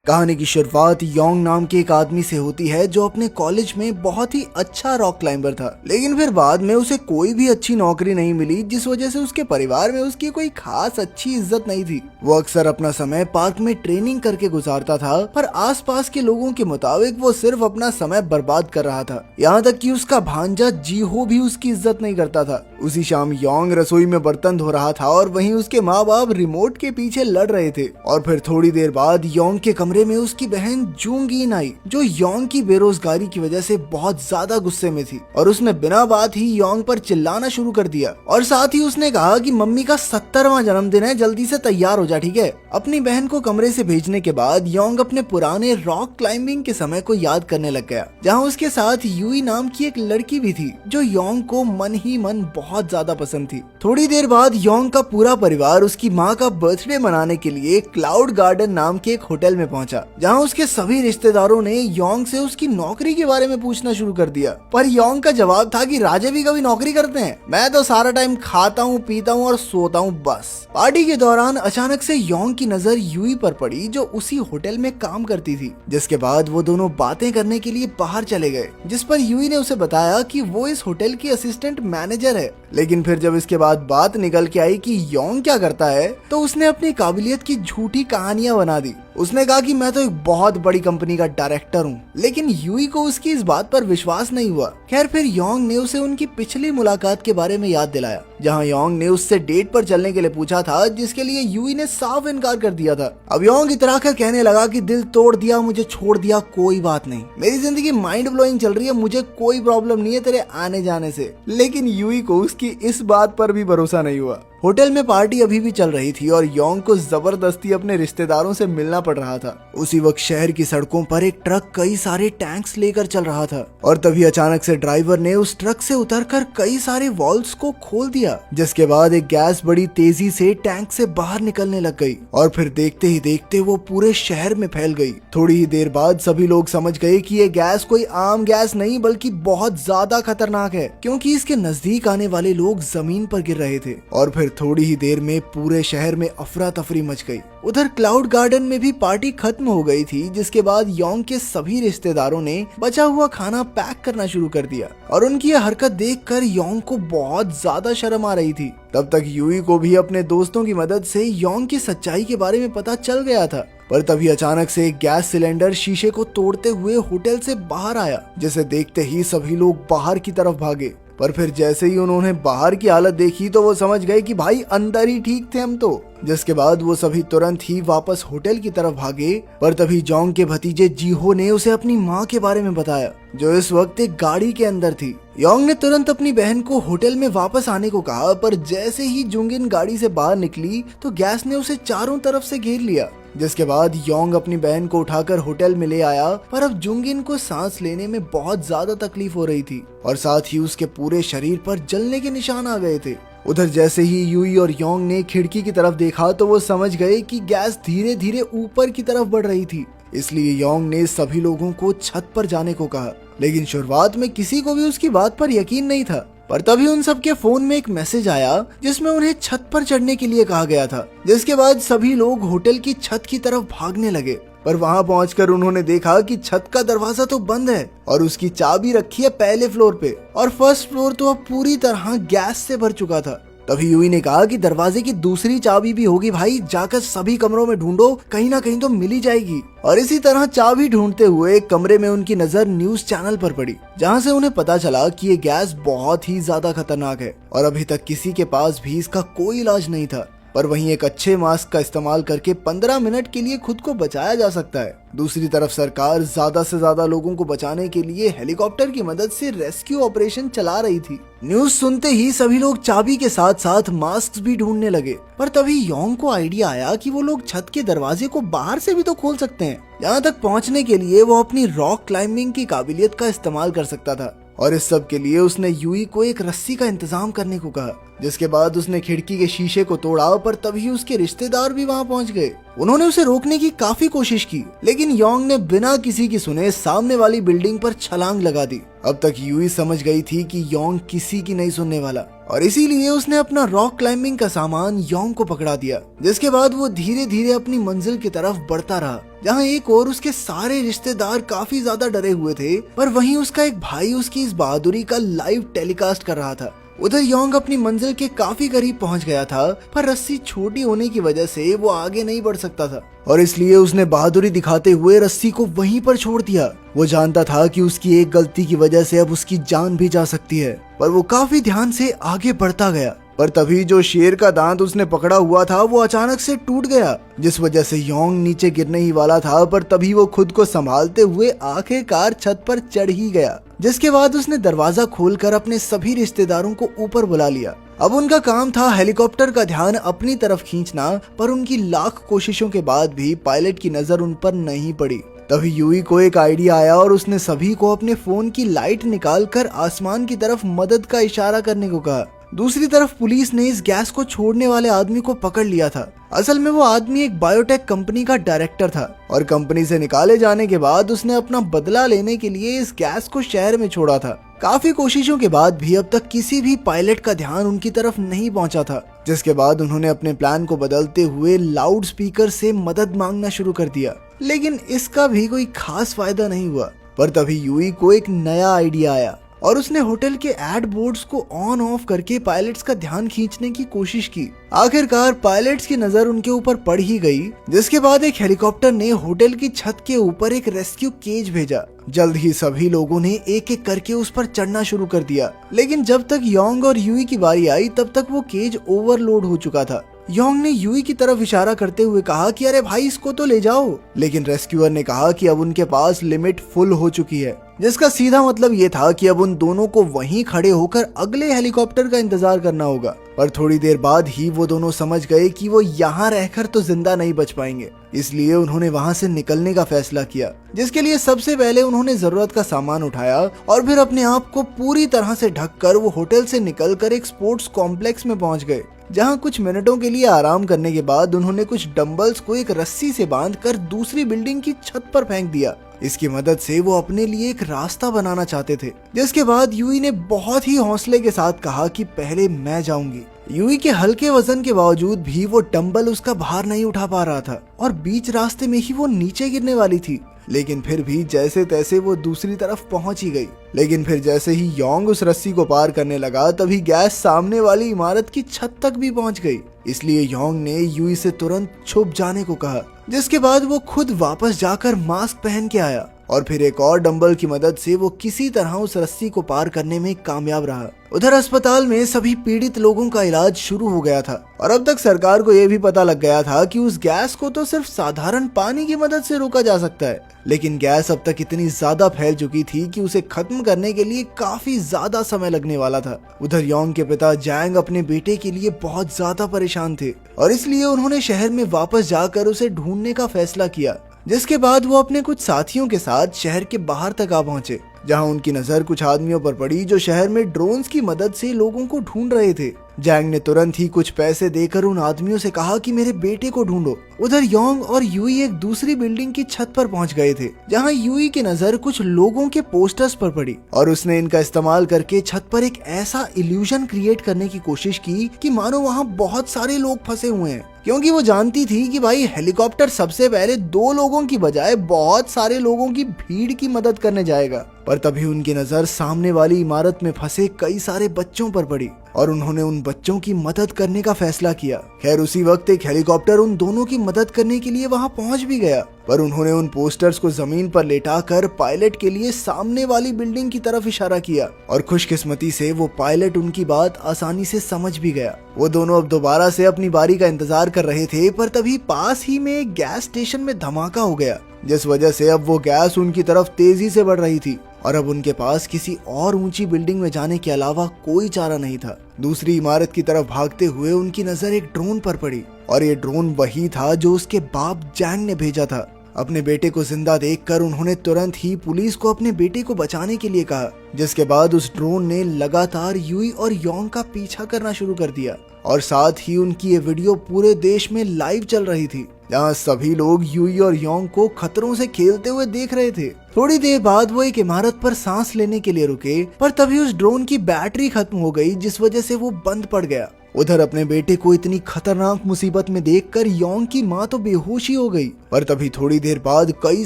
कहानी की शुरुआत योंग नाम के एक आदमी से होती है जो अपने कॉलेज में बहुत ही अच्छा रॉक क्लाइंबर था, लेकिन फिर बाद में उसे कोई भी अच्छी नौकरी नहीं मिली, जिस वजह से उसके परिवार में उसकी कोई खास अच्छी इज्जत नहीं थी। वो अक्सर अपना समय पार्क में ट्रेनिंग करके गुजारता था, पर आसपास के लोगों के मुताबिक वो सिर्फ अपना समय बर्बाद कर रहा था। यहाँ तक कि उसका भांजा जीहो भी उसकी इज्जत नहीं करता था। उसी शाम योंग रसोई में बर्तन धो रहा था और वहीं उसके माँ बाप रिमोट के पीछे लड़ रहे थे। और फिर थोड़ी देर बाद योंग के कमरे में उसकी बहन जूंगीन आई, जो योंग की बेरोजगारी की वजह से बहुत ज्यादा गुस्से में थी, और उसने बिना बात ही योंग पर चिल्लाना शुरू कर दिया। और साथ ही उसने कहा कि मम्मी का 70वां जन्मदिन है, जल्दी से तैयार हो जा, ठीक है। अपनी बहन को कमरे से भेजने के बाद योंग अपने पुराने रॉक क्लाइंबिंग के समय को याद करने लग गया, जहाँ उसके साथ यूई नाम की एक लड़की भी थी, जो योंग को मन ही मन बहुत ज्यादा पसंद थी। थोड़ी देर बाद योंग का पूरा परिवार उसकी माँ का बर्थडे मनाने के लिए क्लाउड गार्डन नाम के एक होटल में पहुंचा, जहां उसके सभी रिश्तेदारों ने योंग से उसकी नौकरी के बारे में पूछना शुरू कर दिया। पर योंग का जवाब था कि राजे भी कभी नौकरी करते हैं, मैं तो सारा टाइम खाता हूँ, पीता हूँ और सोता हूँ बस। पार्टी के दौरान अचानक से योंग की नजर यूई पर पड़ी, जो उसी होटल में काम करती थी। जिसके बाद वो दोनों बातें करने के लिए बाहर चले गए, जिस पर यूई ने उसे बताया कि वो इस होटल की असिस्टेंट मैनेजर है। लेकिन फिर जब इसके बाद बात निकल के आई कि योंग क्या करता है, तो उसने अपनी काबिलियत की झूठी कहानियां बना दी। उसने कहा कि मैं तो एक बहुत बड़ी कंपनी का डायरेक्टर हूँ, लेकिन यूई को उसकी इस बात पर विश्वास नहीं हुआ। खैर फिर योंग ने उसे उनकी पिछली मुलाकात के बारे में याद दिलाया, जहाँ योंग ने उससे डेट पर चलने के लिए पूछा था, जिसके लिए यूई ने साफ इनकार कर दिया था। अब योंग इतरा कर कहने लगा कि दिल तोड़ दिया, मुझे छोड़ दिया, कोई बात नहीं, मेरी जिंदगी माइंड ब्लोइंग चल रही है, मुझे कोई प्रॉब्लम नहीं है तेरे आने जाने से। लेकिन यूई को उसकी इस बात पर भी भरोसा नहीं हुआ। होटल में पार्टी अभी भी चल रही थी और योंग को जबरदस्ती अपने रिश्तेदारों से मिलना पड़ रहा था। उसी वक्त शहर की सड़कों पर एक ट्रक कई सारे टैंक्स लेकर चल रहा था, और तभी अचानक से ड्राइवर ने उस ट्रक से उतरकर कई सारे वॉल्व्स को खोल दिया, जिसके बाद एक गैस बड़ी तेजी से टैंक से बाहर निकलने लग गई, और फिर देखते ही देखते वो पूरे शहर में फैल गई। थोड़ी ही देर बाद सभी लोग समझ गए कि ये गैस कोई आम गैस नहीं बल्कि बहुत ज्यादा खतरनाक है, क्योंकि इसके नजदीक आने वाले लोग जमीन पर गिर रहे थे। और फिर थोड़ी ही देर में पूरे शहर में अफरा तफरी मच गई। उधर क्लाउड गार्डन में भी पार्टी खत्म हो गई थी, जिसके बाद योंग के सभी रिश्तेदारों ने बचा हुआ खाना पैक करना शुरू कर दिया, और उनकी यह हरकत देखकर योंग को बहुत ज्यादा शर्म आ रही थी। तब तक यूई को भी अपने दोस्तों की मदद से योंग की सच्चाई के बारे में पता चल गया था। पर तभी अचानक से एक गैस सिलेंडर शीशे को तोड़ते हुए होटल से बाहर आया, जिसे देखते ही सभी लोग बाहर की तरफ भागे। पर फिर जैसे ही उन्होंने बाहर की हालत देखी तो वो समझ गए कि भाई अंदर ही ठीक थे हम तो। जिसके बाद वो सभी तुरंत ही वापस होटल की तरफ भागे। पर तभी योंग के भतीजे जीहो ने उसे अपनी माँ के बारे में बताया, जो इस वक्त एक गाड़ी के अंदर थी। योंग ने तुरंत अपनी बहन को होटल में वापस आने को कहा, पर जैसे ही जूंगिन गाड़ी से बाहर निकली तो गैस ने उसे चारों तरफ से घेर लिया। जिसके बाद योंग अपनी बहन को उठाकर होटल में ले आया, पर अब जूंगिन को सांस लेने में बहुत ज्यादा तकलीफ हो रही थी, और साथ ही उसके पूरे शरीर पर जलने के निशान आ गए थे। उधर जैसे ही यूई और योंग ने खिड़की की तरफ देखा तो वो समझ गए कि गैस धीरे धीरे ऊपर की तरफ बढ़ रही थी। इसलिए योंग ने सभी लोगों को छत पर जाने को कहा, लेकिन शुरुआत में किसी को भी उसकी बात पर यकीन नहीं था। पर तभी उन सबके फोन में एक मैसेज आया, जिसमें उन्हें छत पर चढ़ने के लिए कहा गया था। जिसके बाद सभी लोग होटल की छत की तरफ भागने लगे, पर वहां पहुंचकर उन्होंने देखा कि छत का दरवाजा तो बंद है और उसकी चाबी रखी है पहले फ्लोर पे, और फर्स्ट फ्लोर तो अब पूरी तरह गैस से भर चुका था। तभी यूई ने कहा कि दरवाजे की दूसरी चाबी भी होगी भाई, जाकर सभी कमरों में ढूंढो, कहीं ना कहीं तो मिल ही जाएगी। और इसी तरह चाबी ढूंढते हुए एक कमरे में उनकी नजर न्यूज चैनल पर पड़ी, जहां से उन्हें पता चला कि ये गैस बहुत ही ज्यादा खतरनाक है और अभी तक किसी के पास भी इसका कोई इलाज नहीं था। पर वहीं एक अच्छे मास्क का इस्तेमाल करके 15 मिनट के लिए खुद को बचाया जा सकता है। दूसरी तरफ सरकार ज्यादा से ज्यादा लोगों को बचाने के लिए हेलीकॉप्टर की मदद से रेस्क्यू ऑपरेशन चला रही थी। न्यूज सुनते ही सभी लोग चाबी के साथ साथ मास्क भी ढूंढने लगे। पर तभी योंग को आइडिया आया कि वो लोग छत के दरवाजे को बाहर से भी तो खोल सकते हैं। यहाँ तक पहुँचने के लिए वो अपनी रॉक क्लाइंबिंग की काबिलियत का इस्तेमाल कर सकता था, और इस सब के लिए उसने यूई को एक रस्सी का इंतजाम करने को कहा। जिसके बाद उसने खिड़की के शीशे को तोड़ा, पर तभी उसके रिश्तेदार भी वहां पहुंच गए। उन्होंने उसे रोकने की काफी कोशिश की, लेकिन योंग ने बिना किसी की सुने सामने वाली बिल्डिंग पर छलांग लगा दी। अब तक यूई समझ गई थी कि योंग किसी की नहीं सुनने वाला, और इसीलिए उसने अपना रॉक क्लाइंबिंग का सामान योंग को पकड़ा दिया। जिसके बाद वो धीरे धीरे अपनी मंजिल की तरफ बढ़ता रहा। जहाँ एक और उसके सारे रिश्तेदार काफी ज्यादा डरे हुए थे, पर वहीं उसका एक भाई उसकी इस बहादुरी का लाइव टेलीकास्ट कर रहा था। उधर योंग अपनी मंजिल के काफी करीब पहुंच गया था, पर रस्सी छोटी होने की वजह से वो आगे नहीं बढ़ सकता था और इसलिए उसने बहादुरी दिखाते हुए रस्सी को वहीं पर छोड़ दिया। वो जानता था कि उसकी एक गलती की वजह से अब उसकी जान भी जा सकती है, पर वो काफी ध्यान से आगे बढ़ता गया। पर तभी जो शेर का दांत उसने पकड़ा हुआ था वो अचानक से टूट गया, जिस वजह से योंग नीचे गिरने ही वाला था, पर तभी वो खुद को संभालते हुए आखिरकार छत पर चढ़ ही गया। जिसके बाद उसने दरवाजा खोलकर अपने सभी रिश्तेदारों को ऊपर बुला लिया। अब उनका काम था हेलीकॉप्टर का ध्यान अपनी तरफ खींचना, पर उनकी लाख कोशिशों के बाद भी पायलट की नजर उन पर नहीं पड़ी। तभी यूई को एक आइडिया आया और उसने सभी को अपने फोन की लाइट निकालकर आसमान की तरफ मदद का इशारा करने को कहा। दूसरी तरफ पुलिस ने इस गैस को छोड़ने वाले आदमी को पकड़ लिया था। असल में वो आदमी एक बायोटेक कंपनी का डायरेक्टर था और कंपनी से निकाले जाने के बाद उसने अपना बदला लेने के लिए इस गैस को शहर में छोड़ा था। काफी कोशिशों के बाद भी अब तक किसी भी पायलट का ध्यान उनकी तरफ नहीं पहुंचा था, जिसके बाद उन्होंने अपने प्लान को बदलते हुए लाउड स्पीकर से मदद मांगना शुरू कर दिया। लेकिन इसका भी कोई खास फायदा नहीं हुआ। पर तभी यूई को एक नया आइडिया आया और उसने होटल के एड बोर्ड्स को ऑन ऑफ करके पायलट्स का ध्यान खींचने की कोशिश की। आखिरकार पायलट्स की नजर उनके ऊपर पड़ ही गई, जिसके बाद एक हेलीकॉप्टर ने होटल की छत के ऊपर एक रेस्क्यू केज भेजा। जल्द ही सभी लोगों ने एक एक करके उस पर चढ़ना शुरू कर दिया, लेकिन जब तक योंग और यूई की बारी आई तब तक वो केज ओवरलोड हो चुका था। योंग ने यूई की तरफ इशारा करते हुए कहा कि अरे भाई इसको तो ले जाओ, लेकिन रेस्क्यूअर ने कहा कि अब उनके पास लिमिट फुल हो चुकी है, जिसका सीधा मतलब ये था कि अब उन दोनों को वहीं खड़े होकर अगले हेलीकॉप्टर का इंतजार करना होगा। पर थोड़ी देर बाद ही वो दोनों समझ गए कि वो यहाँ रहकर तो जिंदा नहीं बच पाएंगे, इसलिए उन्होंने वहाँ से निकलने का फैसला किया, जिसके लिए सबसे पहले उन्होंने जरूरत का सामान उठाया और फिर अपने आप को पूरी तरह से ढककर वो होटल से निकलकर एक स्पोर्ट्स कॉम्प्लेक्स में पहुंच गए, जहां कुछ मिनटों के लिए आराम करने के बाद उन्होंने कुछ डंबल्स को एक रस्सी से बांधकर दूसरी बिल्डिंग की छत पर फेंक दिया। इसकी मदद से वो अपने लिए एक रास्ता बनाना चाहते थे, जिसके बाद यूई ने बहुत ही हौसले के साथ कहा कि पहले मैं जाऊंगी। यूई के हल्के वजन के बावजूद भी वो डंबल उसका भार नहीं उठा पा रहा था और बीच रास्ते में ही वो नीचे गिरने वाली थी, लेकिन फिर भी जैसे तैसे वो दूसरी तरफ पहुंच ही गई। लेकिन फिर जैसे ही योंग उस रस्सी को पार करने लगा तभी गैस सामने वाली इमारत की छत तक भी पहुंच गई, इसलिए योंग ने यूई से तुरंत छुप जाने को कहा, जिसके बाद वो खुद वापस जाकर मास्क पहन के आया और फिर एक और डंबल की मदद से वो किसी तरह उस रस्सी को पार करने में कामयाब रहा। उधर अस्पताल में सभी पीड़ित लोगों का इलाज शुरू हो गया था और अब तक सरकार को यह भी पता लग गया था कि उस गैस को तो सिर्फ साधारण पानी की मदद से रोका जा सकता है, लेकिन गैस अब तक इतनी ज्यादा फैल चुकी थी कि उसे खत्म करने के लिए काफी ज्यादा समय लगने वाला था। उधर योंग के पिता जैंग अपने बेटे के लिए बहुत ज्यादा परेशान थे और इसलिए उन्होंने शहर में वापस जाकर उसे ढूंढने का फैसला किया, जिसके बाद वो अपने कुछ साथियों के साथ शहर के बाहर तक आ पहुंचे, जहां उनकी नजर कुछ आदमियों पर पड़ी जो शहर में ड्रोन्स की मदद से लोगों को ढूंढ रहे थे। जैंग ने तुरंत ही कुछ पैसे देकर उन आदमियों से कहा कि मेरे बेटे को ढूंढो। उधर योंग और यूई एक दूसरी बिल्डिंग की छत पर पहुंच गए थे, जहां यूई की नजर कुछ लोगों के पोस्टर्स पर पड़ी और उसने इनका इस्तेमाल करके छत पर एक ऐसा इल्यूजन क्रिएट करने की कोशिश की कि मानो वहां बहुत सारे लोग फंसे हुए हैं, क्योंकि वो जानती थी कि भाई हेलीकॉप्टर सबसे पहले 2 लोगों की बजाय बहुत सारे लोगों की भीड़ की मदद करने जाएगा। पर तभी उनकी नजर सामने वाली इमारत में फंसे कई सारे बच्चों पर पड़ी और उन्होंने उन बच्चों की मदद करने का फैसला किया। खैर उसी वक्त एक हेलीकॉप्टर उन दोनों की मदद करने के लिए वहां पहुंच भी गया, पर उन्होंने उन पोस्टर्स को जमीन पर लेटाकर पायलट के लिए सामने वाली बिल्डिंग की तरफ इशारा किया और खुशकिस्मती से वो पायलट उनकी बात आसानी से समझ भी गया। वो दोनों अब दोबारा से अपनी बारी का इंतजार कर रहे थे, पर तभी पास ही में एक गैस स्टेशन में धमाका हो गया, जिस वजह से अब वो गैस उनकी तरफ तेजी से बढ़ रही थी और अब उनके पास किसी और ऊंची बिल्डिंग में जाने के अलावा कोई चारा नहीं था। दूसरी इमारत की तरफ भागते हुए उनकी नजर एक ड्रोन पर पड़ी और ये ड्रोन वही था जो उसके बाप जैंग ने भेजा था। अपने बेटे को जिंदा देखकर उन्होंने तुरंत ही पुलिस को अपने बेटे को बचाने के लिए कहा, जिसके बाद उस ड्रोन ने लगातार यूई और योंग का पीछा करना शुरू कर दिया और साथ ही उनकी ये वीडियो पूरे देश में लाइव चल रही थी, जहाँ सभी लोग यूई और योंग को खतरों से खेलते हुए देख रहे थे। थोड़ी देर बाद वो एक इमारत पर सांस लेने के लिए रुके, पर तभी उस ड्रोन की बैटरी खत्म हो गई, जिस वजह से वो बंद पड़ गया उधर अपने बेटे को इतनी खतरनाक मुसीबत में देखकर योंग की माँ तो बेहोश ही हो गई। पर तभी थोड़ी देर बाद कई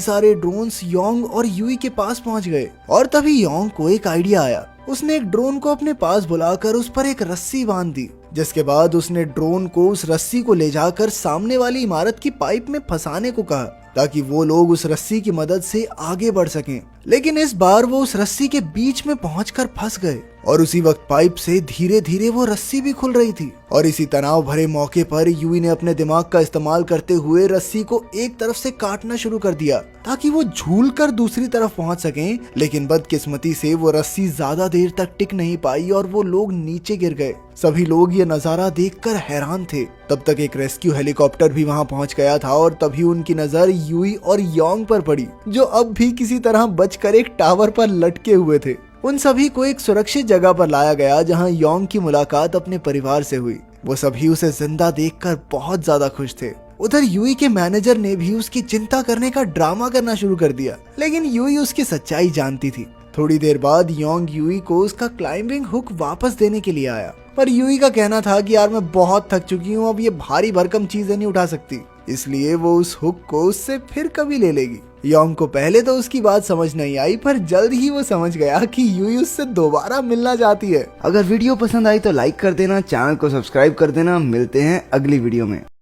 सारे ड्रोन्स योंग और यूई के पास पहुंच गए और तभी योंग को एक आइडिया आया। उसने एक ड्रोन को अपने पास बुलाकर उस पर एक रस्सी बांध दी, जिसके बाद उसने ड्रोन को उस रस्सी को ले जाकर सामने वाली इमारत की पाइप में फंसाने को कहा ताकि वो लोग उस रस्सी की मदद से आगे बढ़ सकें। लेकिन इस बार वो उस रस्सी के बीच में पहुंचकर फंस गए और उसी वक्त पाइप से धीरे धीरे वो रस्सी भी खुल रही थी। और इसी तनाव भरे मौके पर यूई ने अपने दिमाग का इस्तेमाल करते हुए रस्सी को एक तरफ से काटना शुरू कर दिया ताकि वो झूल कर दूसरी तरफ पहुंच सकें। लेकिन बदकिस्मती से वो रस्सी ज्यादा देर तक टिक नहीं पाई और वो लोग नीचे गिर गए। सभी लोग ये नजारा देखकर हैरान थे। तब तक एक रेस्क्यू हेलीकॉप्टर भी वहां पहुंच गया था और तभी उनकी नजर यूई और योंग पर पड़ी, जो अब भी किसी तरह बचकर एक टावर पर लटके हुए थे। उन सभी को एक सुरक्षित जगह पर लाया गया जहां योंग की मुलाकात अपने परिवार से हुई। वो सभी उसे जिंदा देखकर बहुत ज्यादा खुश थे। उधर यूई के मैनेजर ने भी उसकी चिंता करने का ड्रामा करना शुरू कर दिया, लेकिन यूई उसकी सच्चाई जानती थी। थोड़ी देर बाद योंग यूई को उसका क्लाइंबिंग हुक वापस देने के लिए आया, पर यूई का कहना था कि यार मैं बहुत थक चुकी हूँ, अब ये भारी भरकम चीजें नहीं उठा सकती, इसलिए वो उस हुक को उससे फिर कभी ले लेगी। योंग को पहले तो उसकी बात समझ नहीं आई, पर जल्द ही वो समझ गया कि यूई उससे दोबारा मिलना चाहती है। अगर वीडियो पसंद आई तो लाइक कर देना, चैनल को सब्सक्राइब कर देना। मिलते हैं अगली वीडियो में।